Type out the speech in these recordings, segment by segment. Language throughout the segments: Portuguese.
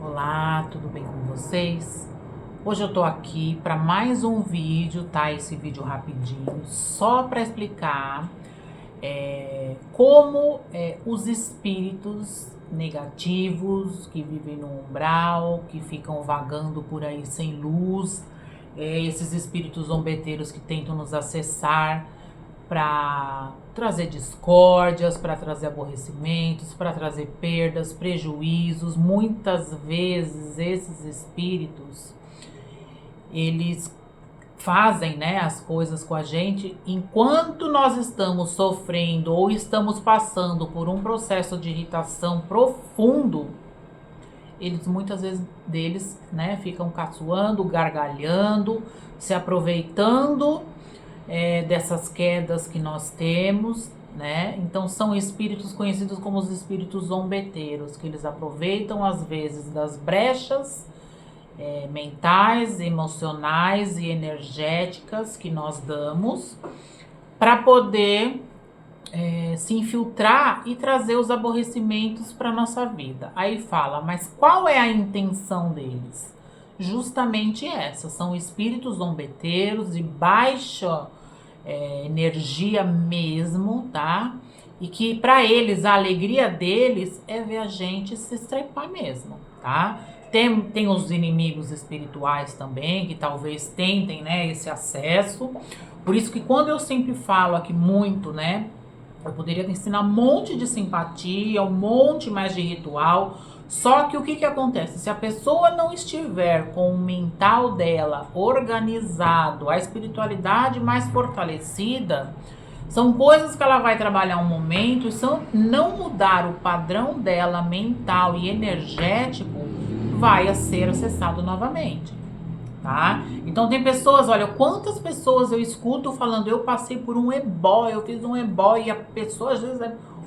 Olá, tudo bem com vocês? Hoje eu tô aqui para mais um vídeo, tá? Esse vídeo rapidinho, só para explicar como os espíritos negativos que vivem no umbral, que ficam vagando por aí sem luz, esses espíritos zombeteiros que tentam nos acessar para trazer discórdias, para trazer aborrecimentos, para trazer perdas, prejuízos. Muitas vezes esses espíritos, eles fazem, né, as coisas com a gente enquanto nós estamos sofrendo ou estamos passando por um processo de irritação profundo. Eles muitas vezes deles, né, ficam caçoando, gargalhando, se aproveitando dessas quedas que nós temos, né? Então são espíritos conhecidos como os espíritos zombeteiros, que eles aproveitam às vezes das brechas mentais, emocionais e energéticas que nós damos para poder se infiltrar e trazer os aborrecimentos para nossa vida. Aí fala, mas qual é a intenção deles? Justamente essa, são espíritos zombeteiros de baixa energia mesmo, tá? E que para eles, a alegria deles é ver a gente se estrepar mesmo, tá? Tem os inimigos espirituais também, que talvez tentem, né, esse acesso. Por isso que quando eu sempre falo aqui muito, né, eu poderia ensinar um monte de simpatia, um monte mais de ritual. Só que o que acontece? Se a pessoa não estiver com o mental dela organizado, a espiritualidade mais fortalecida, são coisas que ela vai trabalhar um momento, e se não mudar o padrão dela mental e energético, vai ser acessado novamente. Tá? Então tem pessoas, olha, quantas pessoas eu escuto falando, eu passei por um ebó, eu fiz um ebó, e a pessoa às vezes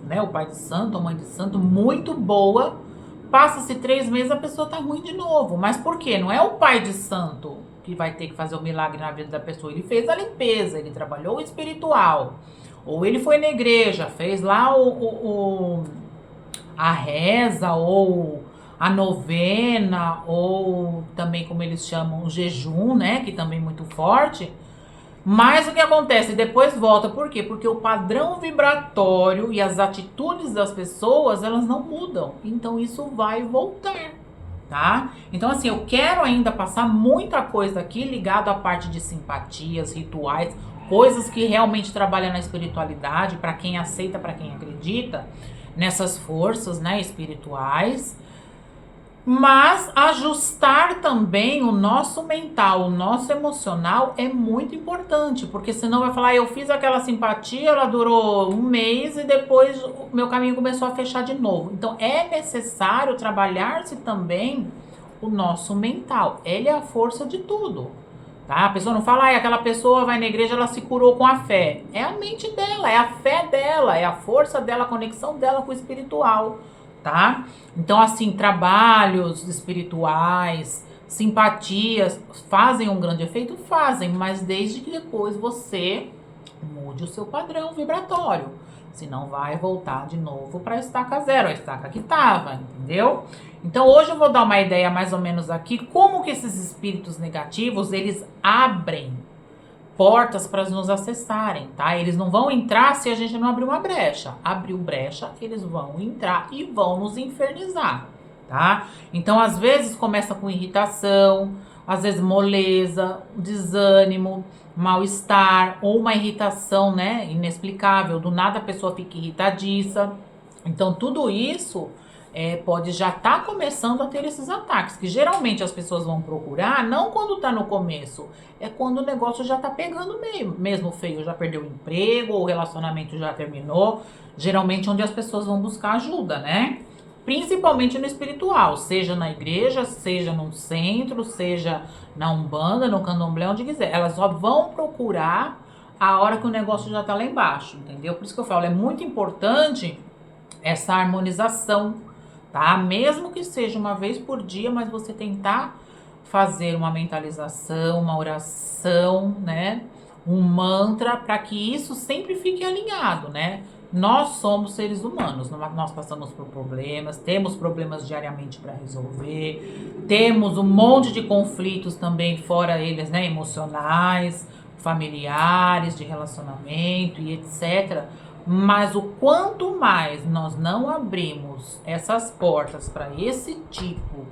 né, o pai de santo, a mãe de santo, muito boa, passa-se 3 meses, a pessoa tá ruim de novo. Mas por quê? Não é o pai de santo que vai ter que fazer o milagre na vida da pessoa, ele fez a limpeza, ele trabalhou o espiritual, ou ele foi na igreja, fez lá a reza, ou a novena, ou também, como eles chamam, o jejum, né, que também é muito forte. Mas o que acontece? Depois volta. Por quê? Porque o padrão vibratório e as atitudes das pessoas, elas não mudam. Então isso vai voltar, tá? Então assim, eu quero ainda passar muita coisa aqui ligado à parte de simpatias, rituais, coisas que realmente trabalham na espiritualidade, para quem aceita, para quem acredita nessas forças, né, espirituais. Mas ajustar também o nosso mental, o nosso emocional é muito importante, porque senão vai falar, eu fiz aquela simpatia, ela durou 1 mês e depois o meu caminho começou a fechar de novo. Então é necessário trabalhar-se também o nosso mental. Ele é a força de tudo, tá? A pessoa não fala, aquela pessoa vai na igreja, ela se curou com a fé. É a mente dela, é a fé dela, é a força dela, a conexão dela com o espiritual. Tá? Então, assim, trabalhos espirituais, simpatias, fazem um grande efeito? Fazem, mas desde que depois você mude o seu padrão vibratório. Senão vai voltar de novo para a estaca zero, a estaca que estava, entendeu? Então, hoje eu vou dar uma ideia mais ou menos aqui, como que esses espíritos negativos, eles abrem portas para nos acessarem, tá? Eles não vão entrar se a gente não abrir uma brecha. Abriu brecha, eles vão entrar e vão nos infernizar, tá? Então, às vezes começa com irritação, às vezes moleza, desânimo, mal-estar ou uma irritação, né, inexplicável. Do nada a pessoa fica irritadiça. Então, tudo isso pode já estar começando a ter esses ataques, que geralmente as pessoas vão procurar, não quando está no começo, é quando o negócio já está pegando mesmo feio, já perdeu o emprego, ou o relacionamento já terminou, geralmente onde as pessoas vão buscar ajuda, né? Principalmente no espiritual, seja na igreja, seja num centro, seja na Umbanda, no Candomblé, onde quiser. Elas só vão procurar a hora que o negócio já está lá embaixo, entendeu? Por isso que eu falo, é muito importante essa harmonização, tá? Mesmo que seja uma vez por dia, mas você tentar fazer uma mentalização, uma oração, né? Um mantra, para que isso sempre fique alinhado, né? nós somos seres humanos, nós passamos por problemas, temos problemas diariamente para resolver, temos um monte de conflitos também, fora eles, né, emocionais, familiares, de relacionamento e etc. Mas o quanto mais nós não abrimos essas portas para esse tipo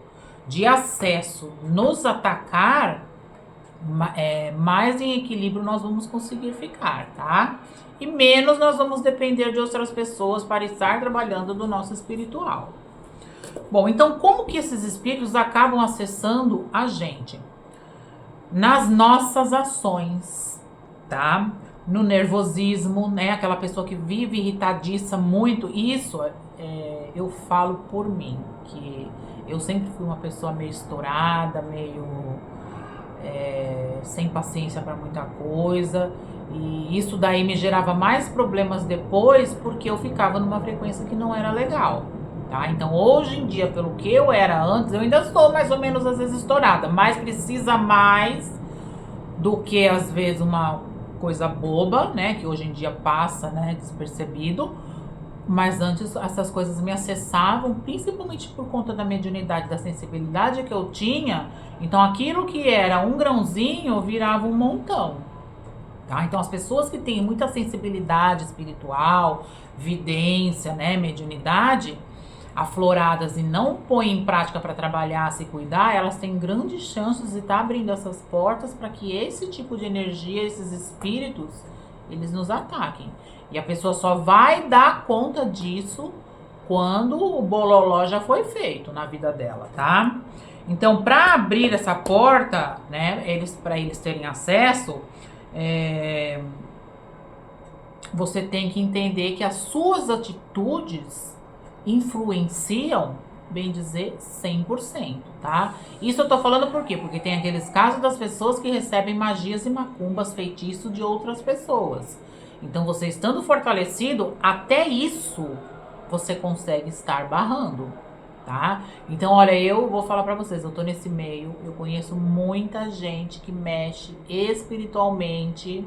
de acesso nos atacar, mais em equilíbrio nós vamos conseguir ficar, tá? E menos nós vamos depender de outras pessoas para estar trabalhando do nosso espiritual. Bom, então como que esses espíritos acabam acessando a gente? Nas nossas ações, tá? No nervosismo, né? Aquela pessoa que vive irritadiça muito. Isso eu falo por mim, que eu sempre fui uma pessoa meio estourada, meio sem paciência para muita coisa. E isso daí me gerava mais problemas depois, porque eu ficava numa frequência que não era legal, tá? Então, hoje em dia, pelo que eu era antes, eu ainda sou mais ou menos às vezes estourada, mas precisa mais do que às vezes uma coisa boba, né? Que hoje em dia passa, né, despercebido. Mas antes essas coisas me acessavam, principalmente por conta da mediunidade, da sensibilidade que eu tinha. Então aquilo que era um grãozinho virava um montão. Tá? Então as pessoas que têm muita sensibilidade espiritual, vidência, né, mediunidade, afloradas e não põem em prática para trabalhar, se cuidar, elas têm grandes chances de estar abrindo essas portas para que esse tipo de energia, esses espíritos, eles nos ataquem. E a pessoa só vai dar conta disso quando o bololó já foi feito na vida dela, tá? Então, para abrir essa porta, né, para eles terem acesso, você tem que entender que as suas atitudes influenciam, bem dizer, 100%, tá? Isso eu tô falando por quê? Porque tem aqueles casos das pessoas que recebem magias e macumbas, feitiços de outras pessoas. Então, você estando fortalecido, até isso você consegue estar barrando, tá? Então, olha, eu vou falar pra vocês, eu tô nesse meio, eu conheço muita gente que mexe espiritualmente,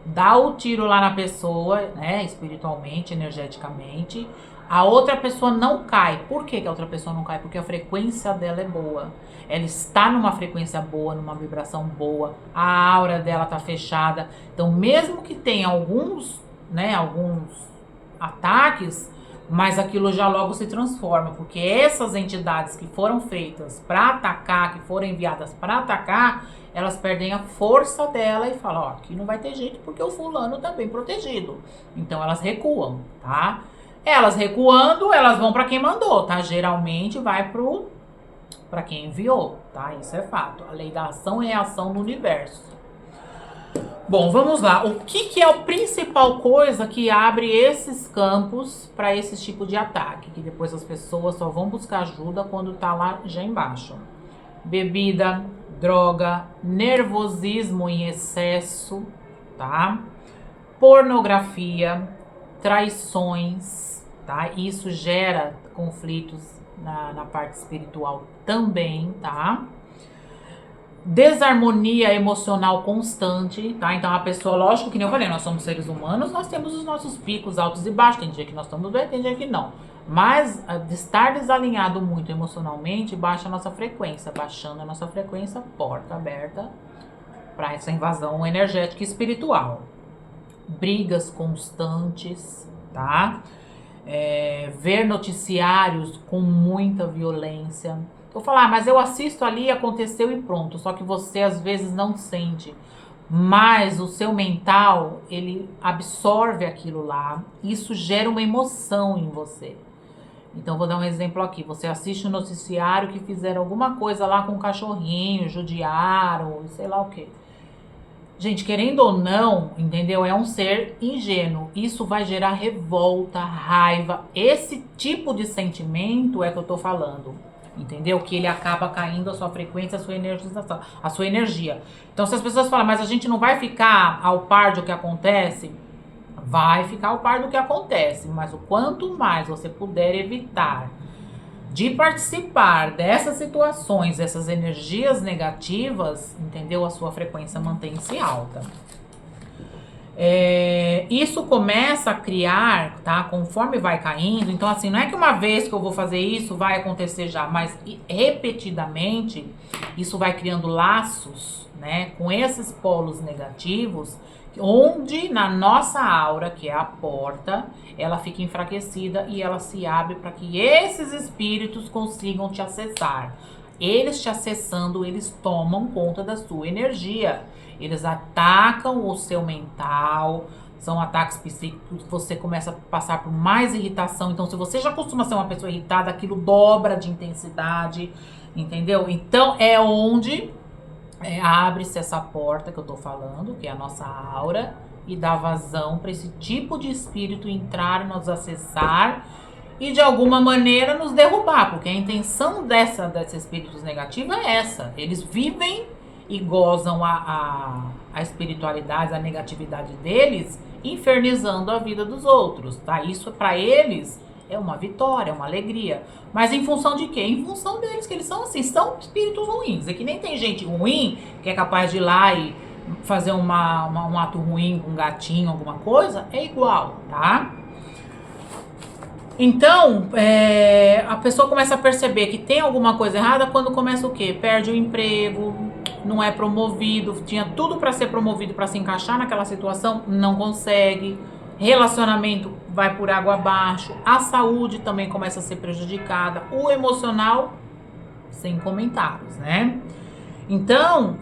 dá o tiro lá na pessoa, né, espiritualmente, energeticamente, a outra pessoa não cai. Por que a outra pessoa não cai? Porque a frequência dela é boa. Ela está numa frequência boa, numa vibração boa. A aura dela tá fechada. Então, mesmo que tenha alguns ataques, mas aquilo já logo se transforma. Porque essas entidades que foram feitas para atacar, que foram enviadas para atacar, elas perdem a força dela e falam, ó, aqui não vai ter jeito porque o fulano tá bem protegido. Então, elas recuam, tá? Elas recuando, elas vão para quem mandou, tá? Geralmente vai para quem enviou, tá? Isso é fato. A lei da ação e reação no universo. Bom, vamos lá. O que é a principal coisa que abre esses campos para esse tipo de ataque? Que depois as pessoas só vão buscar ajuda quando tá lá já embaixo. Bebida, droga, nervosismo em excesso, tá? Pornografia, traições, tá? Isso gera conflitos na parte espiritual também, tá? Desarmonia emocional constante, tá? Então a pessoa, lógico que nem eu falei, nós somos seres humanos, nós temos os nossos picos altos e baixos, tem dia que nós estamos bem, tem dia que não. Mas de estar desalinhado muito emocionalmente, baixa a nossa frequência. Baixando a nossa frequência, porta aberta para essa invasão energética e espiritual. Brigas constantes, tá? Ver noticiários com muita violência. Eu falar, mas eu assisto ali, aconteceu e pronto. Só que você às vezes não sente. Mas o seu mental, ele absorve aquilo lá. Isso gera uma emoção em você. Então, vou dar um exemplo aqui. Você assiste um noticiário que fizeram alguma coisa lá com um cachorrinho, judiaram, sei lá o quê. Gente, querendo ou não, entendeu? É um ser ingênuo. Isso vai gerar revolta, raiva. Esse tipo de sentimento é que eu tô falando. Entendeu? Que ele acaba caindo a sua frequência, a sua energização, a sua energia. Então, se as pessoas falam, mas a gente não vai ficar ao par do que acontece, vai ficar ao par do que acontece. Mas o quanto mais você puder evitar de participar dessas situações, dessas energias negativas, entendeu? A sua frequência mantém-se alta. Isso começa a criar, tá? Conforme vai caindo. Então, assim, não é que uma vez que eu vou fazer isso vai acontecer já, mas repetidamente isso vai criando laços, né? Com esses polos negativos, onde na nossa aura, que é a porta, ela fica enfraquecida e ela se abre para que esses espíritos consigam te acessar. Eles te acessando, eles tomam conta da sua energia. Eles atacam o seu mental, são ataques psíquicos, você começa a passar por mais irritação. Então, se você já costuma ser uma pessoa irritada, aquilo dobra de intensidade, entendeu? Então, é onde abre-se essa porta que eu tô falando, que é a nossa aura, e dá vazão para esse tipo de espírito entrar, nos acessar e de alguma maneira nos derrubar, porque a intenção desses espíritos negativos é essa. Eles vivem e gozam a espiritualidade, a negatividade deles, infernizando a vida dos outros, tá? Isso para eles é uma vitória, é uma alegria. Mas em função de quê? Em função deles, que eles são assim, são espíritos ruins. É que nem tem gente ruim que é capaz de ir lá e fazer um ato ruim com um gatinho, alguma coisa, é igual, tá? Então, a pessoa começa a perceber que tem alguma coisa errada quando começa o quê? Perde o emprego, não é promovido, tinha tudo para ser promovido, para se encaixar naquela situação, não consegue. Relacionamento vai por água abaixo, a saúde também começa a ser prejudicada, o emocional, sem comentários, né? Então,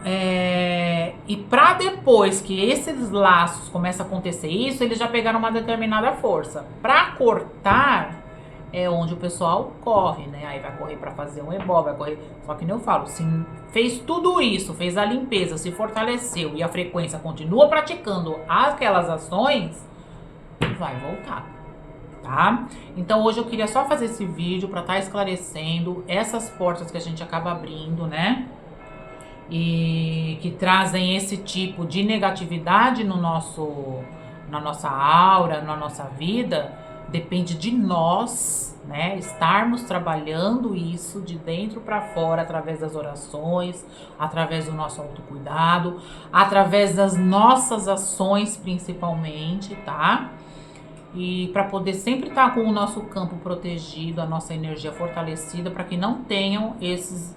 e para depois que esses laços começam a acontecer isso, eles já pegaram uma determinada força. Para cortar é onde o pessoal corre, né? Aí vai correr para fazer um ebó, vai correr. Só que nem eu falo, se fez tudo isso, fez a limpeza, se fortaleceu e a frequência continua praticando aquelas ações, vai voltar, tá? Então hoje eu queria só fazer esse vídeo para estar esclarecendo essas portas que a gente acaba abrindo, né? E que trazem esse tipo de negatividade na nossa aura, na nossa vida. Depende de nós, né? Estarmos trabalhando isso de dentro para fora, através das orações, através do nosso autocuidado, através das nossas ações principalmente, tá? E para poder sempre estar com o nosso campo protegido, a nossa energia fortalecida, para que não tenham esses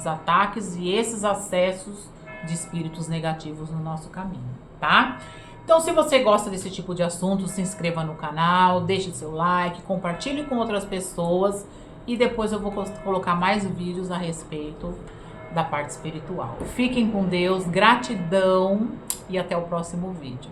ataques e esses acessos de espíritos negativos no nosso caminho, tá? Então, se você gosta desse tipo de assunto, se inscreva no canal, deixe seu like, compartilhe com outras pessoas e depois eu vou colocar mais vídeos a respeito da parte espiritual. Fiquem com Deus, gratidão e até o próximo vídeo.